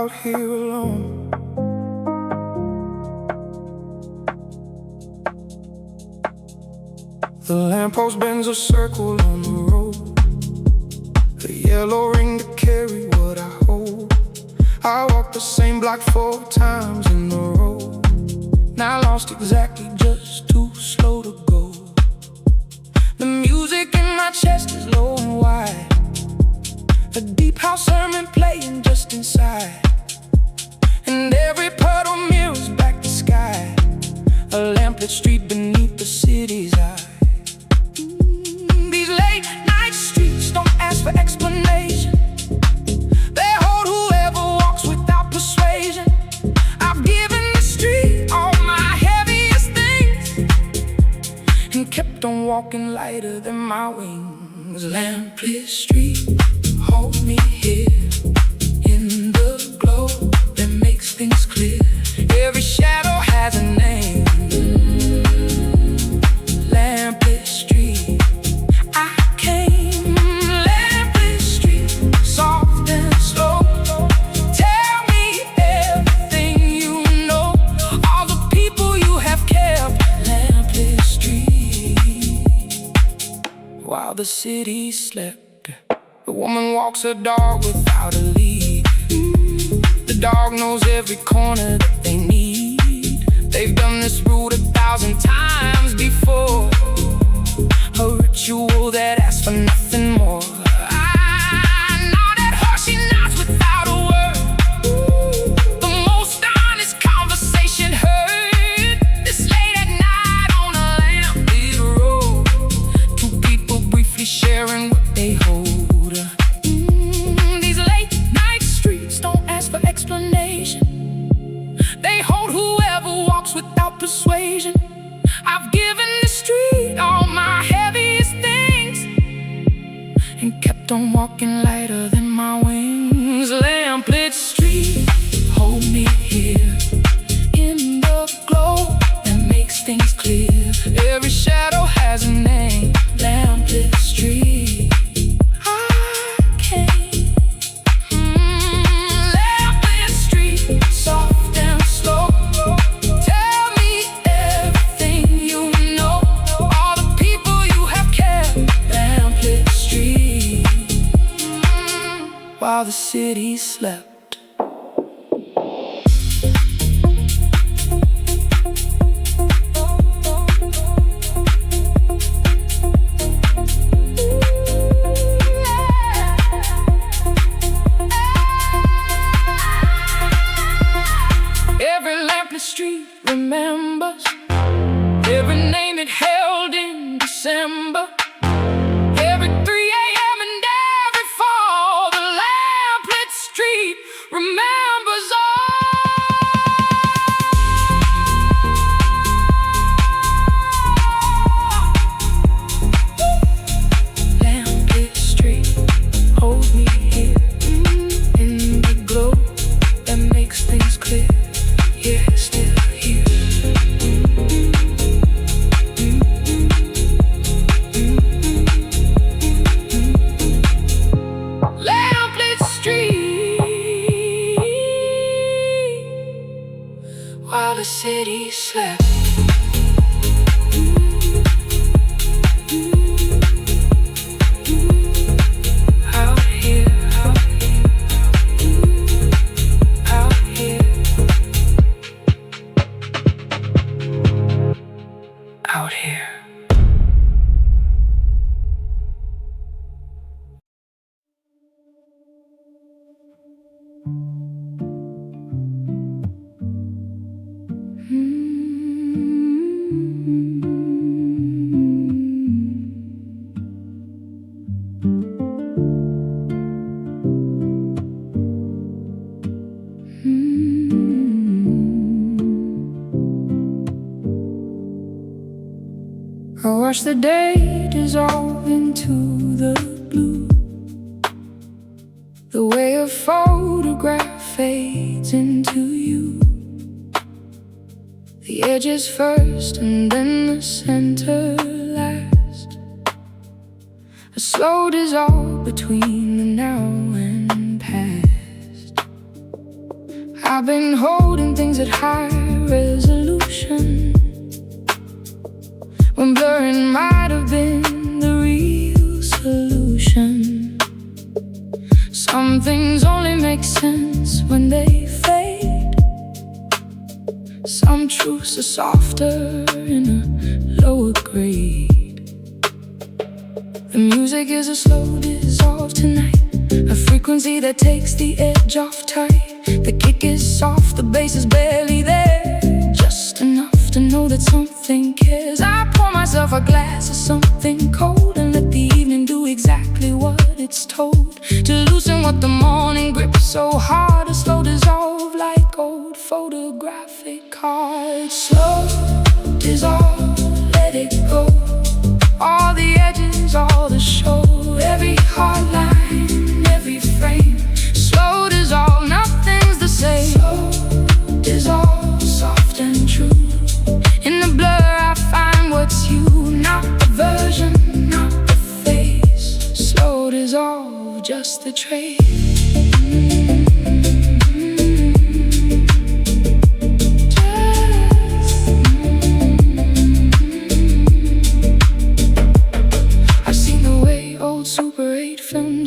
out here alone. The lamppost bends a circle on the road, a yellow ring to carry what I hold. I walked the same block 4 times in a row, now lost exactly, just too slow to go. The music in my chest is low and wide, a deep house sermon playing just inside, and every puddle mirrors back the sky, a lamplit street beneath the city's eye. These late night streets don't ask for explanation, they hold whoever walks without persuasion. I've given the street all my heaviest things and kept on walking lighter than my wings. Lamplit street, hold me here in the glow that makes things clear. Every shadow has a name. Lamplit street, I came. Lamplit street, soft and slow. Tell me everything you know, all the people you have kept. Lamplit street, while the city slept, the woman walks her dog without a lead. The dog knows every corner that they need. They've done this route 1,000 times before, a ritual that asks for nothing more. I know that her, she nods without a word, the most honest conversation heard. This late at night on a lamplit road, 2 people briefly sharing what they hold. Explanation, they hold whoever walks without persuasion. I've given the street all my heaviest things and kept on walking lighter than my wings. Lamplit street, hold me here in the glow that makes things clear. Every shadow has a name. Lamplit street, while the city slept. Every lamplit street remembers every name it held in December. Every 3 a.m. and every fall, the lamplit street remembers all. Lamplit street, hold me here in the glow that makes things clear. Yeah, still here. Lamplit street, while the city slept. Out here, out here, out here, out here. I watch the day dissolve into the blue, the way a photograph fades into you. The edges first and then the center last, a slow dissolve between the now and past. I've been holding things at high resolution, when blurring might have been the real solution. Some things only make sense when they fade. Some truths are softer in a lower grade. The music is a slow dissolve tonight, a frequency that takes the edge off tight. The kick is soft, the bass is barely there, just enough to know that something cares. I pour myself a glass of something cold and let the evening do exactly what it's told, to loosen what the morning grips so hard. A slow dissolve like old photographic cards. Slow dissolve, let it go. All the edges, all the show, every hard line, every frame. Slow dissolve, nothing's the same. Slow dissolve, soft and true. In the blur I find what's you, not the version, not the face. Slow dissolve, just the trace.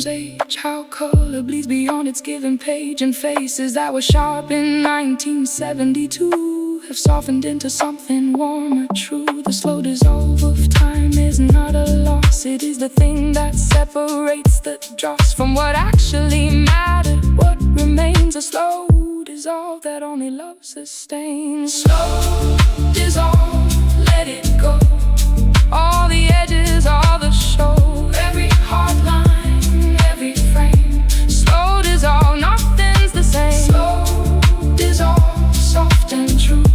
Age, how color bleeds beyond its given page, and faces that were sharp in 1972 have softened into something warmer, true. The slow dissolve of time is not a loss, it is the thing that separates the dross from what actually mattered. What remains a slow dissolve that only love sustains. Slow dissolve, let it go. All the edges, all the show, every hard line, every frame. Slow dissolve, nothing's the same. Slow dissolve, soft and true.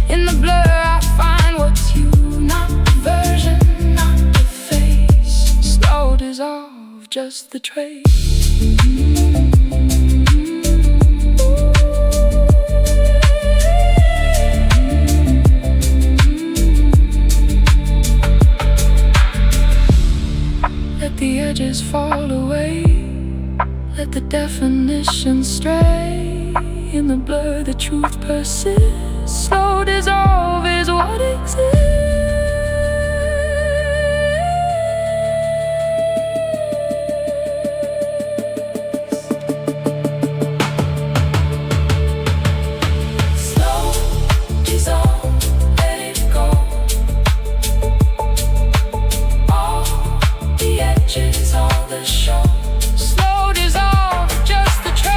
In the blur I find what's you, not the version, not the face. Slow dissolve, just the trace. Let the edges fall away, let the definition stray. In the blur the truth persists. Slow dissolve is what exists. Slow dissolve, let it go. All the edges, all the show. Slow dissolve, just the trace.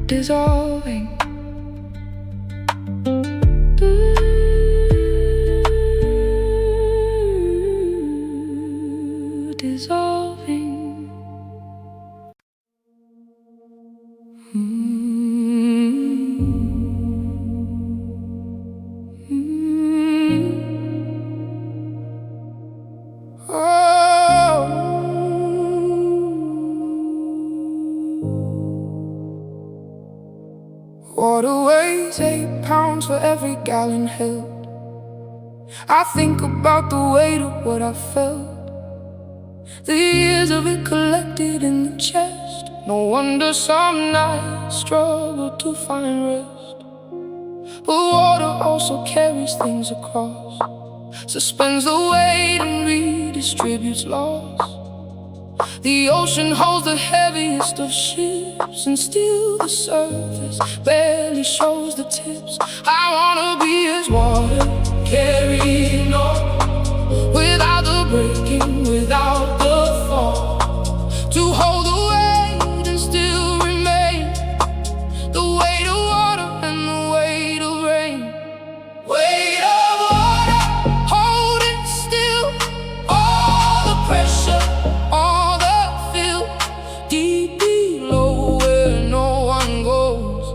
Dissolving. Dissolving. Water weighs 8 pounds for every gallon held. I think about the weight of what I felt, the years of it collected in the chest. No wonder some nights struggle to find rest. But water also carries things across, suspends the weight and redistributes loss. The ocean holds the heaviest of ships, and still the surface barely shows the tips. I wanna be as water, carrying on, without the breaking, without the fall, to hold the weight and still remain, the weight of water and the weight of rain. Weight of water, holding still, all the pressure, all the feel, deep below where no one goes.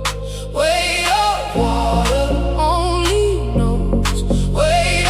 Weight of water only knows. Weight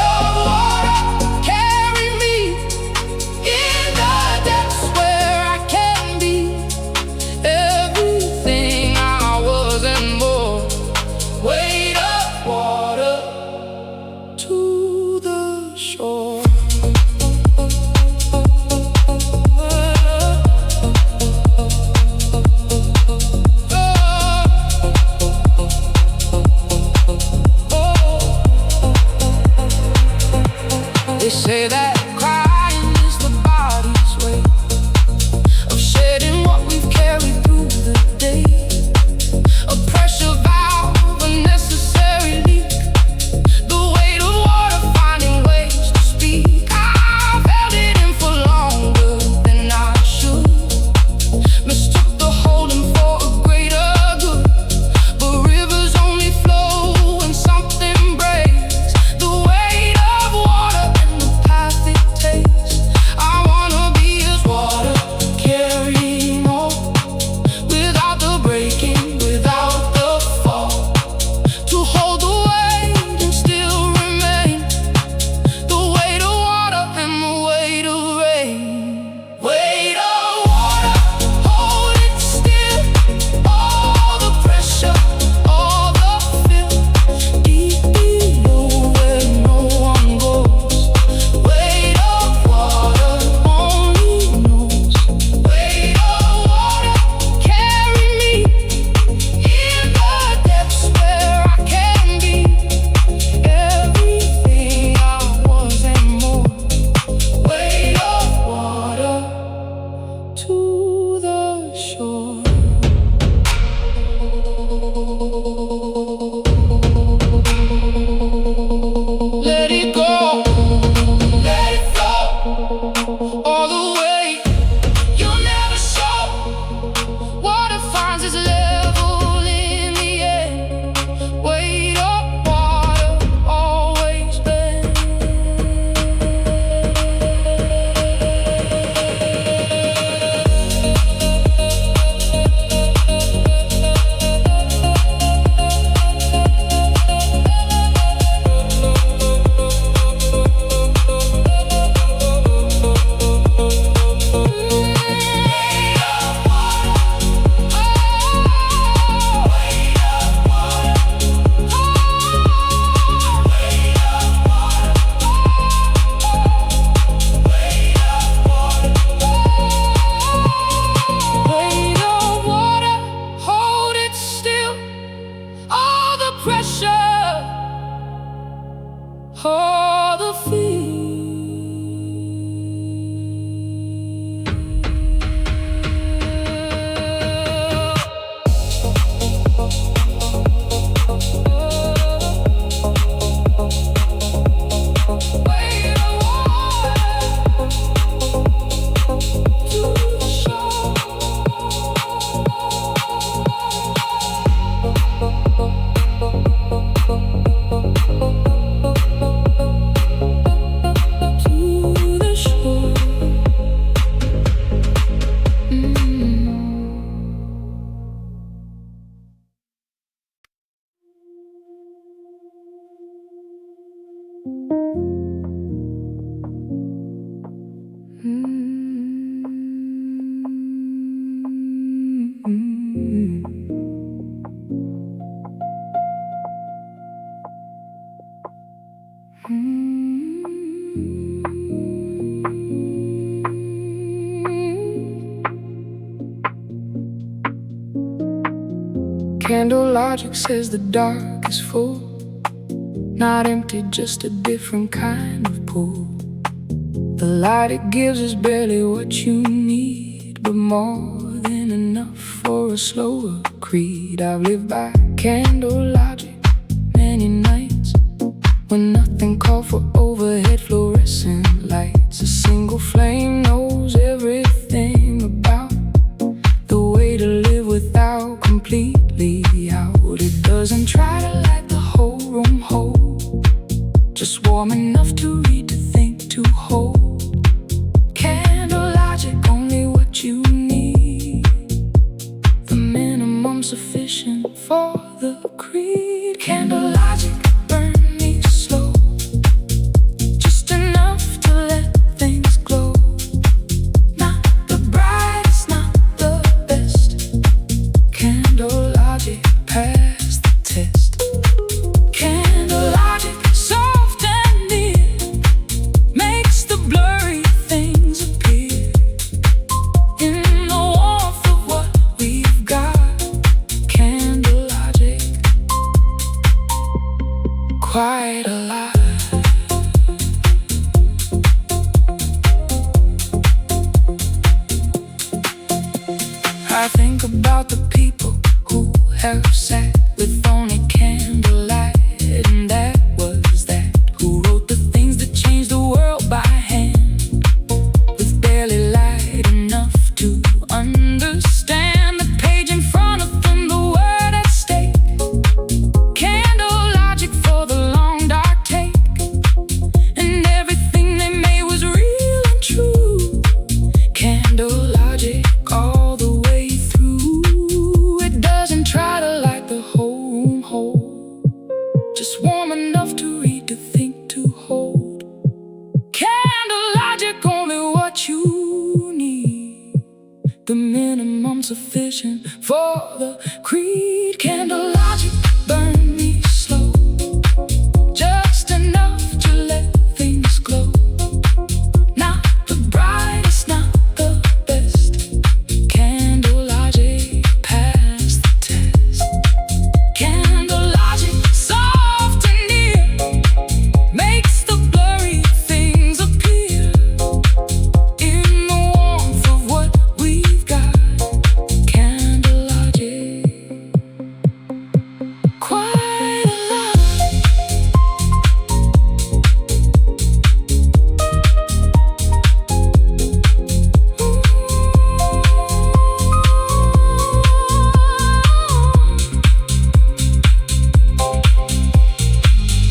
Candle logic says the dark is full, not empty, just a different kind of pull. The light it gives is barely what you need, but more than enough for a slower creed. I've lived by candle logic many nights, when nothing called for overhead fluorescent lights. A single flame knows everything about the way to live without completely out. It doesn't try to light the whole room whole, just warm enough to read, to think, to hold. Candle logic, only what you need, the minimum sufficient for the creed. Candle logic, burn me slow, just enough to let things glow. Not the brightest, not the best. Candle logic, pass the test. Candle logic, soft and near, makes the blurry things appear in the warmth of what we've got. Candle logic, quite alive. I think about the people who have sat with only candlelight, and that was that. Who wrote the things that changed the world by hand, with barely light enough to understand the page in front of them, the word at stake. Candle logic for the long dark take, and everything they made was real and true. Candle logic all the way through. It doesn't try to light the whole room whole, just warm enough to read, to think, to hold. Candle logic, only what you need, the minimum sufficient for the creed. Candle logic, burn me slow, just enough to let things glow. Not the brightest, not the best. Candle logic, pass the test. Candle logic, soft and near, makes the blurry things appear in the warmth of what we've got. Candle logic, quite alive.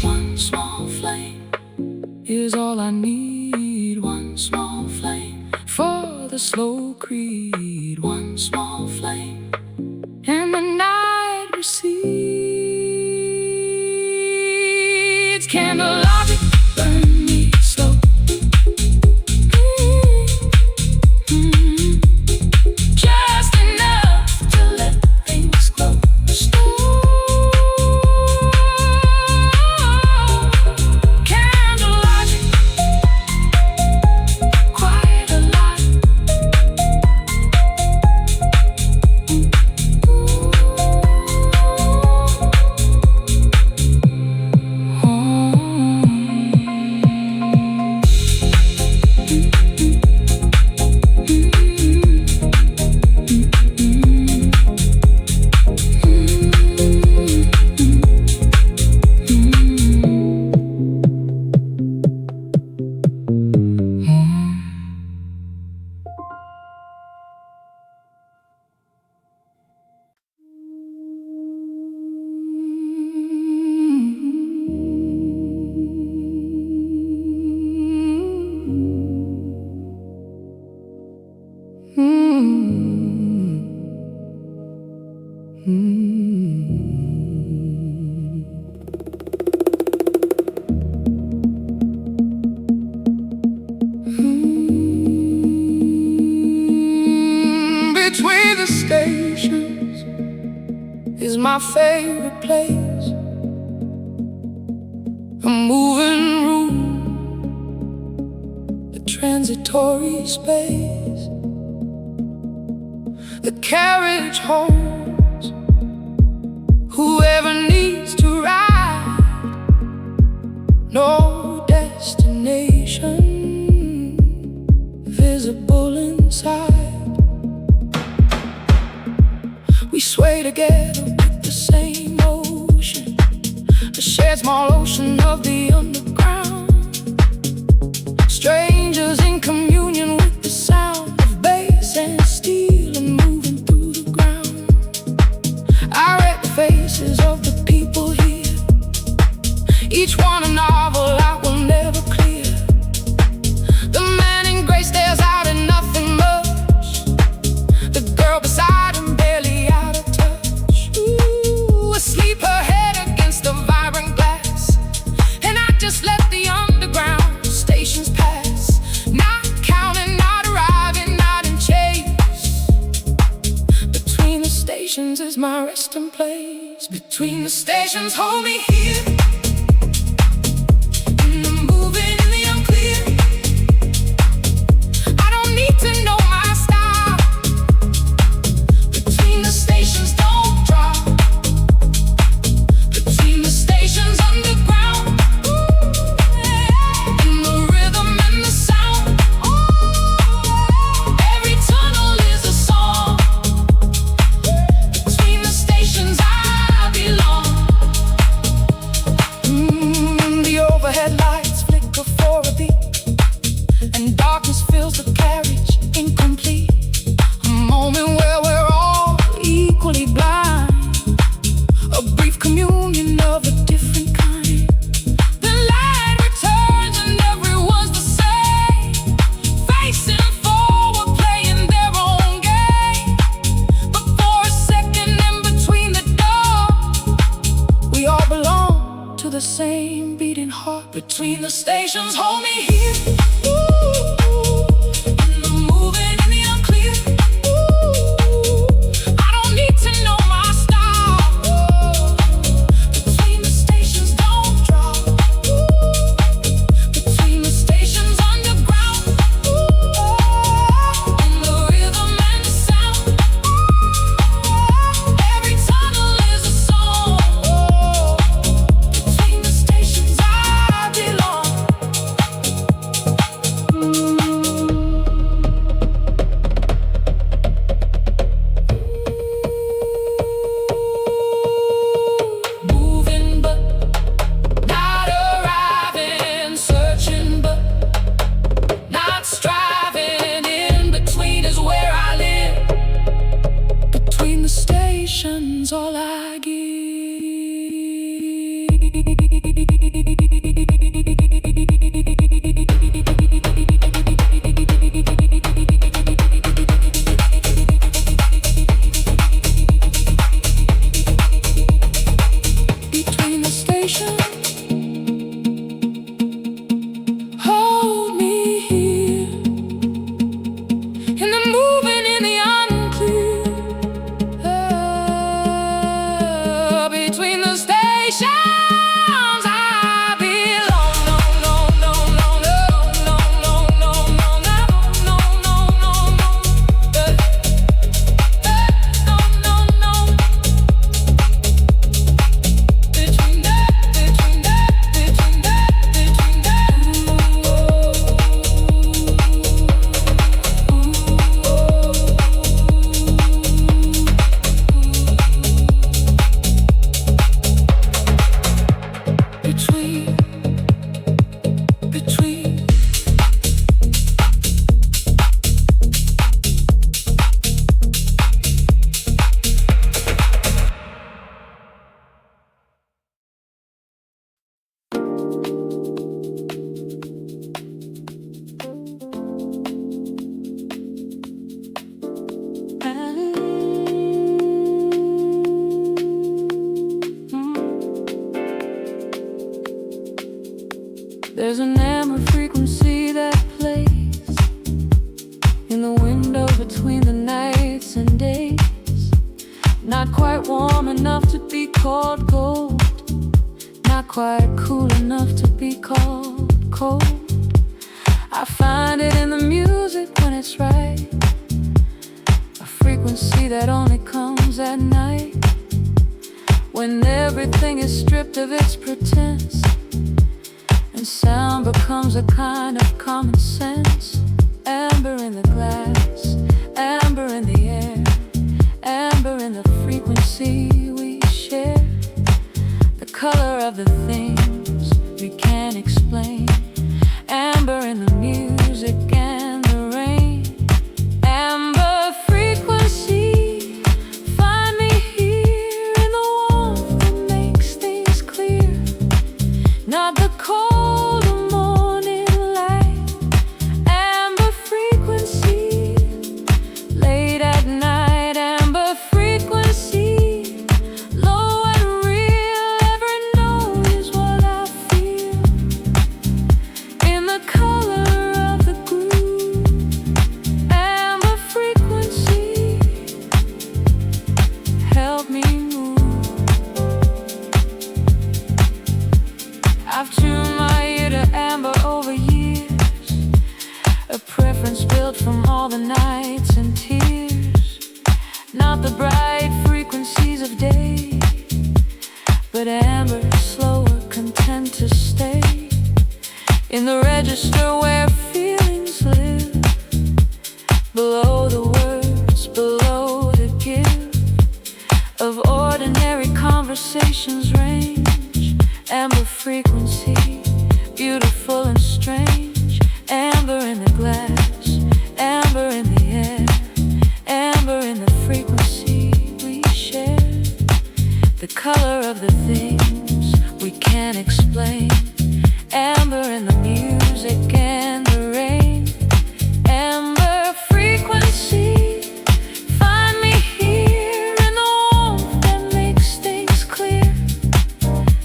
One small flame is all I need. One small flame for the slow creed. One small flame, and the night recedes. Candle logic, burn me slow. Just enough to let things glow. Candle logic, quite alive. Between the stations is my favorite place, a moving room, a transitory space. The carriage homes Whoever needs to ride, no destination visible inside. We sway together with the same ocean, a shared small ocean of the underground. Strangers in communion with the sound of bass and steel and moving through the ground. I read the faces of the people here, each one a novel I will never clear. The man in gray stares out at nothing much, the girl beside him barely out of touch. Ooh, asleep, her head against the vibrant glass, and I just let the underground stations pass. Not counting, not arriving, not in chase. Between the stations is my resting place. Between the stations, hold me here. Headlights flicker for a beat, and darkness fills the carriage incomplete. A moment where we're all equally blind, a brief communion of a different kind. The light returns and everyone's the same, facing forward, playing their own game. But for a second in between the door, we all belong to the same beating heart. Between the stations, hold me here. Ooh, in the moving, in the unclear. Ooh, I don't need to know my stop. Between the stations, don't drop. Between the stations, underground. In the rhythm and the sound. Every tunnel is a song. Between the stations, I belong. Moving but not arriving, searching but not striving. In between is where I live. Between the stations, all I give. Between the stations, hold me here. In the moving, in the unclear. Between the stations, I belong. No, no, no, no, no, no, no, no, no, no, no, no, no. No, no, no. Between that, between that, between that, between that. Between, between. There's an amber frequency that plays in the window between the nights and days. Not quite warm enough to be called cold, not quite cool enough to be called cold. I find it in the music when it's right, a frequency that only comes at night. when everything is stripped of its pretense, and sound becomes a kind of common sense. Amber in the glass, amber in the air, amber in the frequency we share. The color of the things we can't explain. Amber in the music and the rain. Amber frequency, find me here in the warmth that makes things clear. Not the cold of morning light. Amber frequency, late at night. Amber frequency, low and real. Every note is what I feel in the color of the groove. Amber frequency, help me move. I've tuned my ear to amber over years, a preference built from all the nights and tears. Not the bright frequencies of day, but amber, slower, content to stay in the register where feelings live, below the words, below the give of ordinary conversations range. Amber frequency, beautiful and strange. Amber in the glass, amber in the air, amber in the frequency we share. The color of the things we can't explain. Amber in the music and the rain. Amber frequency, find me here in the warmth that makes things clear.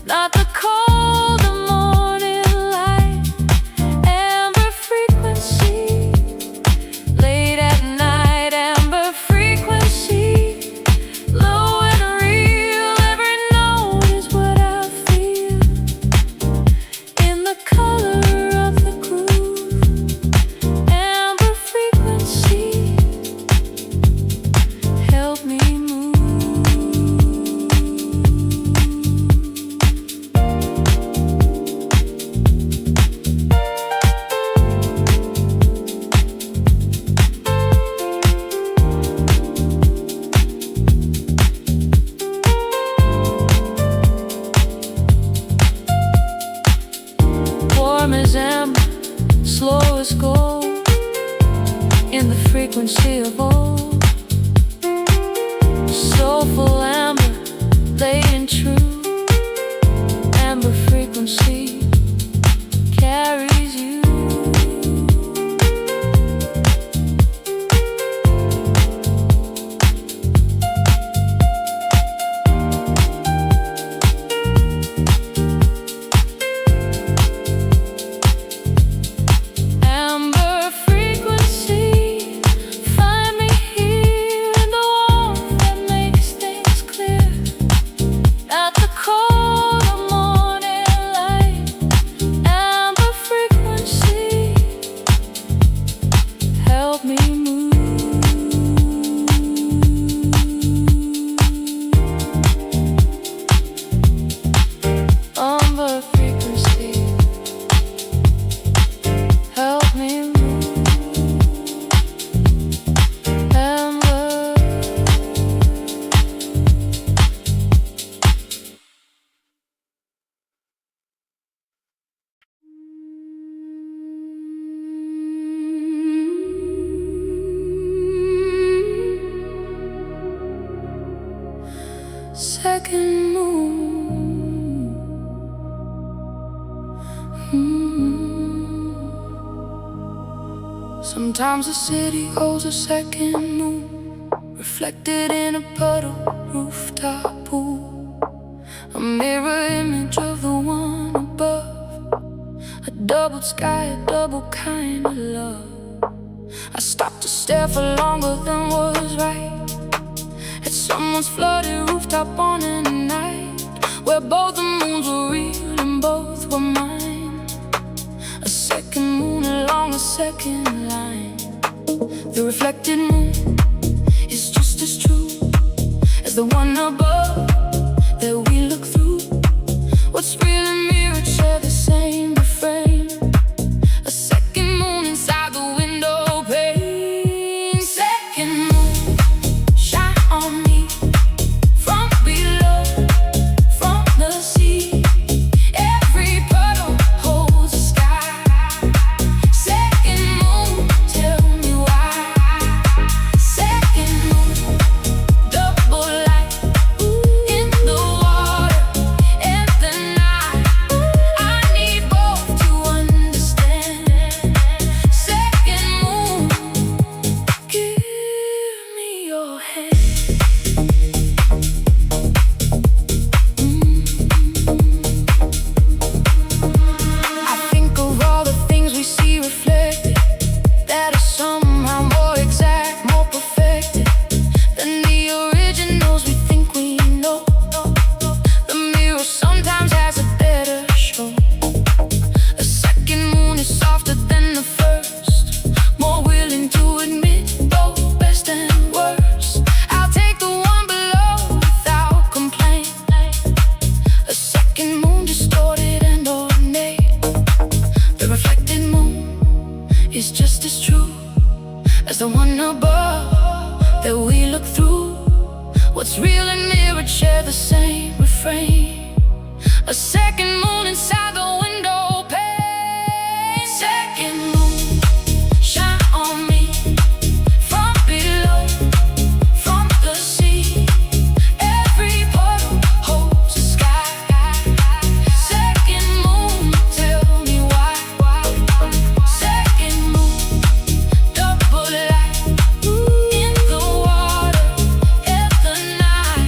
Not the cold of morning light. Amber frequency, late at night. Amber frequency, low and real. Every note is what I feel in the color of the groove. Amber frequency, help me move. Warm as amber, slow as gold, in the frequency of old. Soulful amber, late and true. Amber frequency carries you. Amber frequency, find me here in the warmth that makes things clear. Not the cold of morning light. Amber frequency, help me move. Amber frequency, help me move. Amber. Second moon. Sometimes a city holds a second moon, reflected in a puddle, rooftop pool. A mirror image of the one above, a doubled sky, a double kind of love. I stopped to stare for longer than was right at someone's flooded rooftop on a night where both the moons were real and both were mine. A second moon along a second line. The reflected moon is just as true as the one above that we What's real and mirrored share the same refrain. A second moon inside the window pane. Second moon, shine on me from below, from the sea. Every puddle holds a sky. Second moon, tell me why. Second moon, double light in the water and the night. I need both to understand. Second moon, give me your hand. I think of all the things we see reflected that are somehow more exact, more perfected than the originals we think we know. The mirror sometimes has a better show. A second moon is softer than the first, more willing to admit both best and worst. I'll take the one below without complaint. A second moon distorted and ornate. The reflected moon is just as true as the one above that we look through. What's real and mirrored share the same refrain. A second moon inside the window pane. Second moon, shine on me from below, from the sea. Every puddle holds a sky. Second moon, tell me why. Second moon, double light in the water and the night.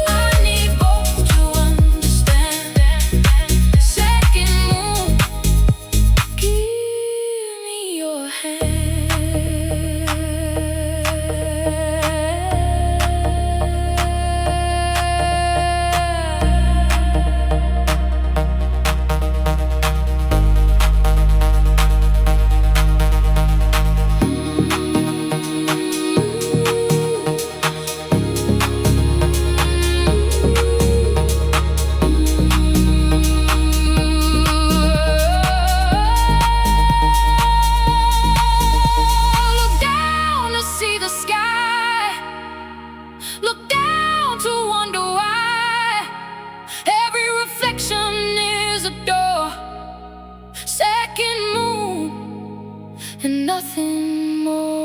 I need both to understand. Second moon, give me your hand. Look down to see the sky. Look down to wonder why. Every reflection is a door. Second moon and nothing more.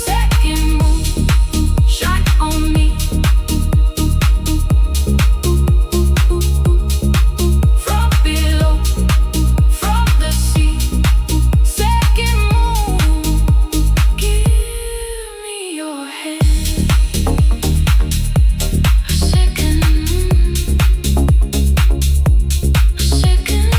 Second moon, shine on me from below, from the sea. Second moon, give me your hand. Second moon, second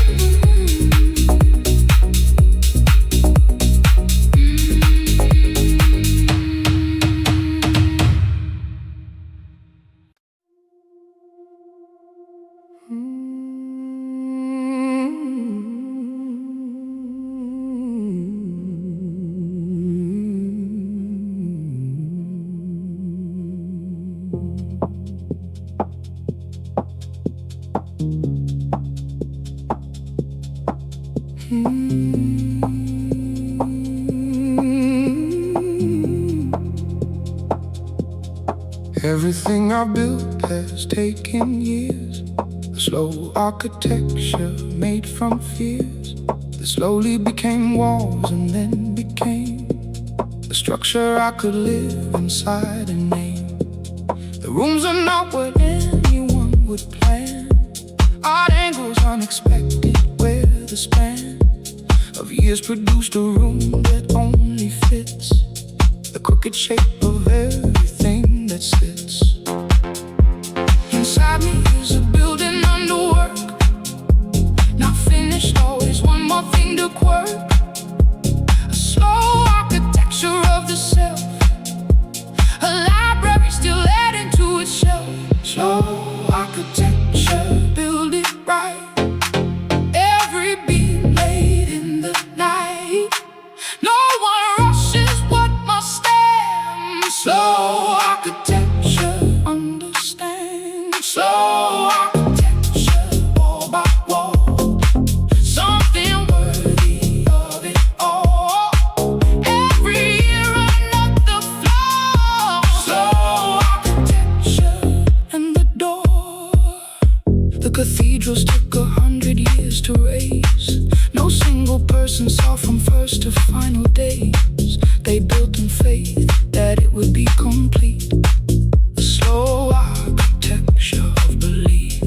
Everything I built has taken years. A slow architecture made from fears that slowly became walls and then became the structure I could live inside and name. The rooms are not what anyone would plan. Odd angles, unexpected, where the span of years produced a room that only fits the crooked shape of everything that sits. Inside me is a building under work, not finished, always one more thing to quirk. A slow architecture of the self, a library still adding to its shelf. years and saw from first to final days. They built in faith that it would be complete. A slow architecture of belief.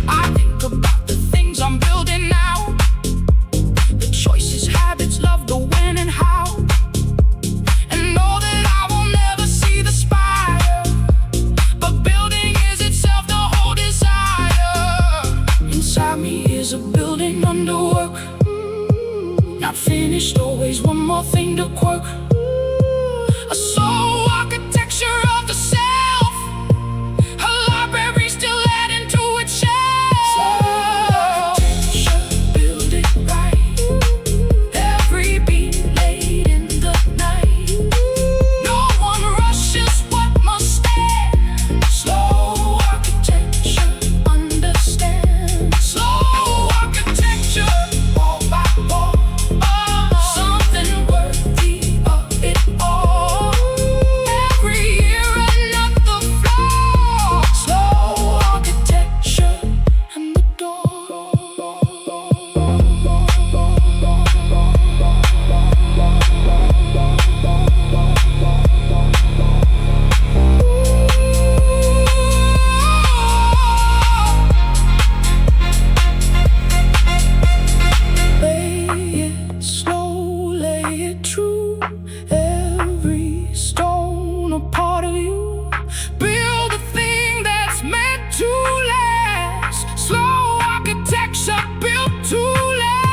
I think about the things I'm building now, the choices, habits, love, the when and how, and know that I will never see the spire, but building is itself the whole desire. Inside me is a building under work, not finished, always one more thing to quirk. A soul architecture of the self, a library still adding to its shelf. Architecture, build it right, every beat laid in the night. No one rushes what must stand. Slow architecture, understand. Slow architecture, wall by wall, something worthy of it all. Every year another flaw. Slow architecture and the door. Lay it slow, lay it true. Every stone a part of you. Build a thing that's meant to last. Slow architecture built to last.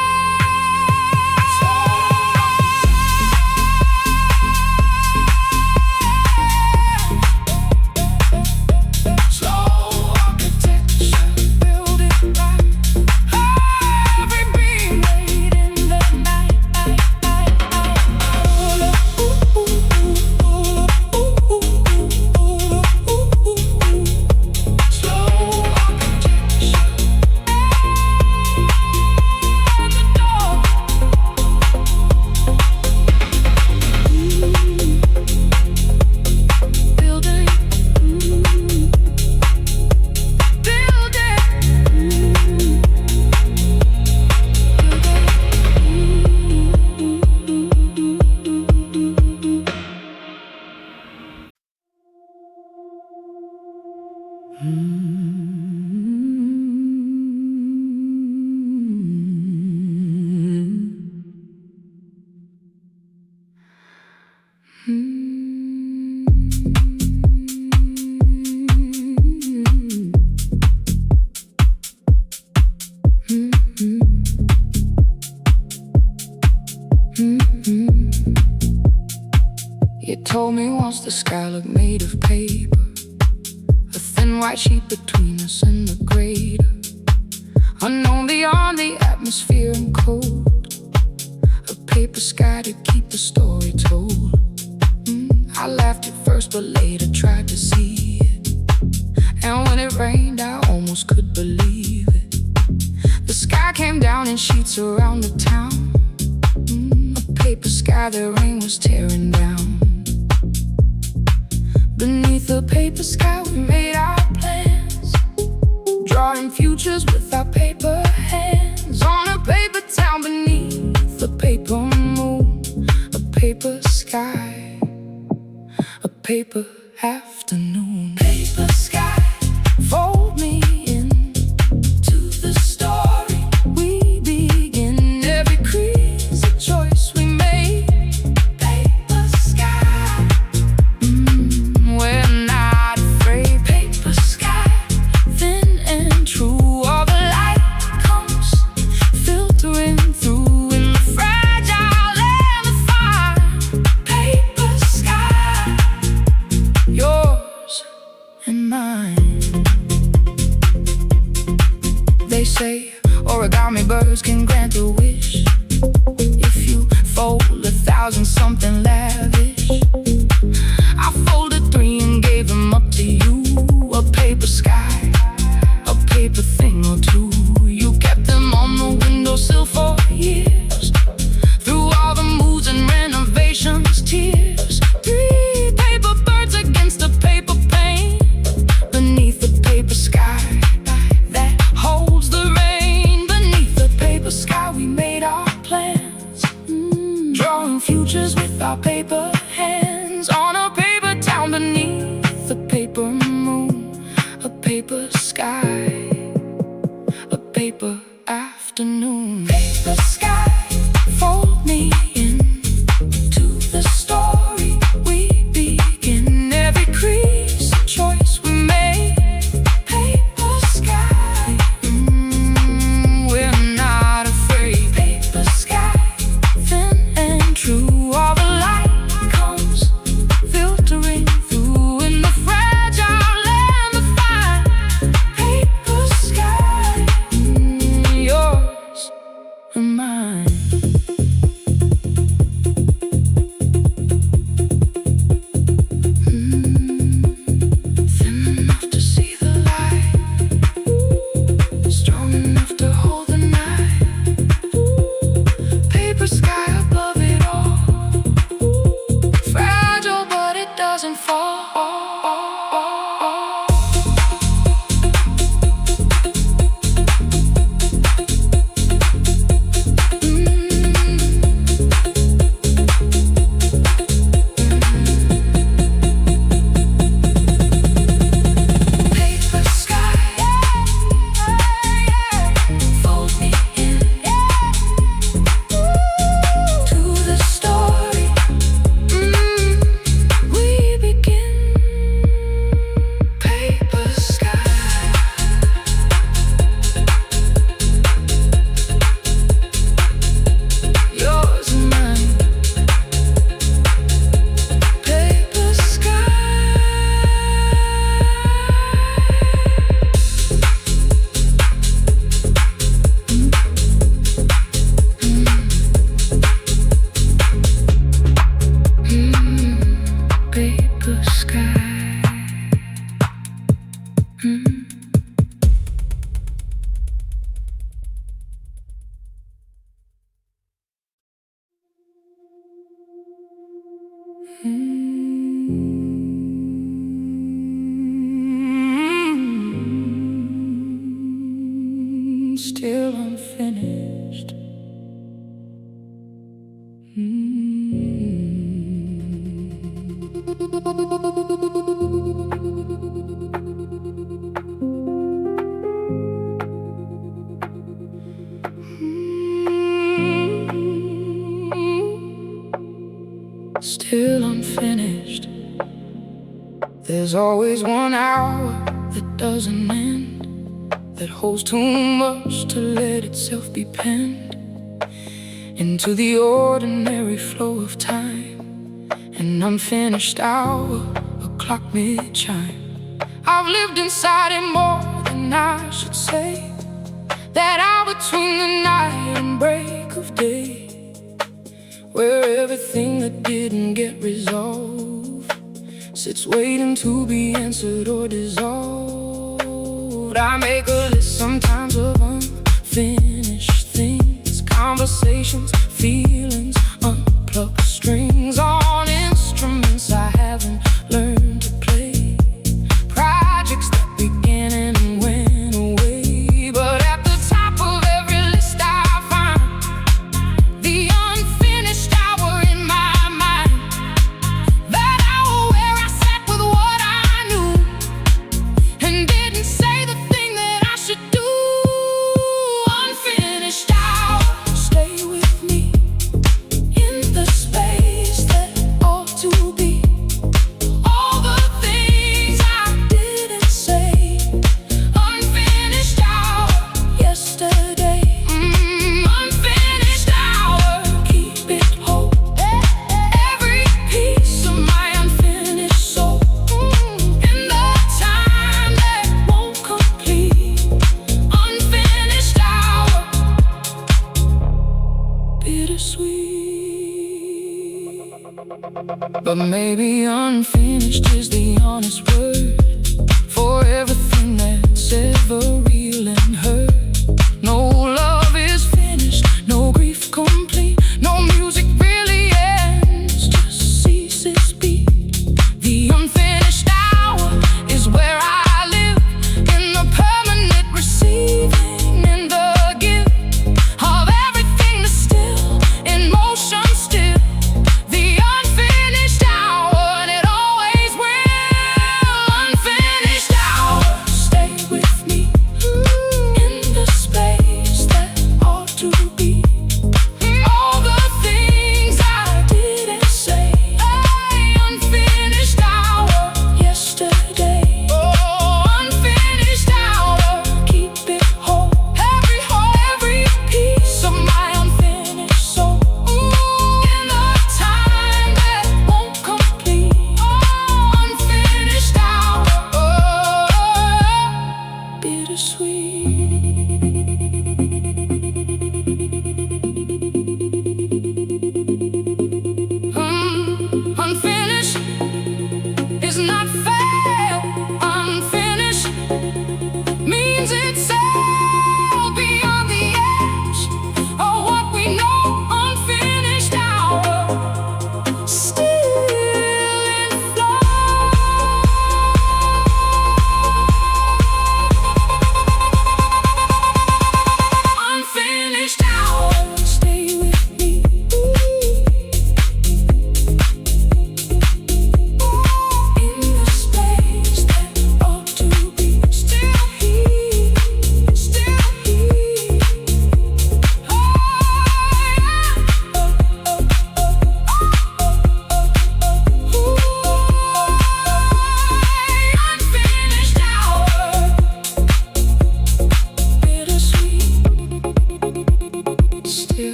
Slow architecture, build it right. Every beam laid in the night. Slow architecture and the door. Build it, build You told me once the sky looked made of paper, a thin white sheet between us and the greater unknown beyond the atmosphere and cold. A paper sky to keep the story told. I laughed at first but later tried to see it, and when it rained I almost could believe it. The sky came down in sheets around the town, a paper sky the rain was tearing down. Beneath the paper sky we made our plans, drawing futures with our paper hands. On a paper town beneath a paper moon, a paper sky, a paper afternoon. Paper sky, fold me in to the story we begin. Every crease a choice we made. Paper sky, we're not afraid. Paper sky, thin and true. All the light comes filtering through in the fragile and the fine. Paper sky, yours futures with our paper hands, on a paper town beneath a paper moon, a paper sky, a paper afternoon. Paper sky, fold me in to the story we begin. Every crease, a choice we made. Paper sky, we're not afraid. Paper sky, thin and true. All the light comes filtering through in the fragile land of fire. Paper sky, yours and mine. Thin enough to see the light, strong enough to hold the night. Paper sky above it all, fragile but it doesn't fall. Paper sky, fold me in to the story we begin. Paper sky, yours and mine. Paper sky. Paper sky. Still unfinished. Still unfinished. There's always 1 hour that doesn't end, that holds too much to let itself be penned into the ordinary flow of time. An unfinished hour, a clock mid-chime. I've lived inside it more than I should say. That hour between the night and break of day, where everything that didn't get resolved sits waiting to be answered or dissolved. I make a list sometimes of unfinished things, conversations, feelings, unplugged strings on instruments I haven't learned to play, projects that began and went away. But at the top of every list I find the unfinished hour in my mind. That hour where I sat with what I knew and didn't say the thing that I should do. Unfinished hour, stay with me in the space that ought to be. All the things I didn't say. Unfinished hour, yesterday. Unfinished hour, keep it whole. Every piece of my unfinished soul. In the time that won't complete. Unfinished hour, bittersweet. But maybe unfinished is the honest word for everything that's ever real and hurt. No love is finished, no grief complete, no music really ends, just ceases beat. The unfinished hour is where I live, in the permanent receiving, in the gift of everything that's still in motion still.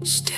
Still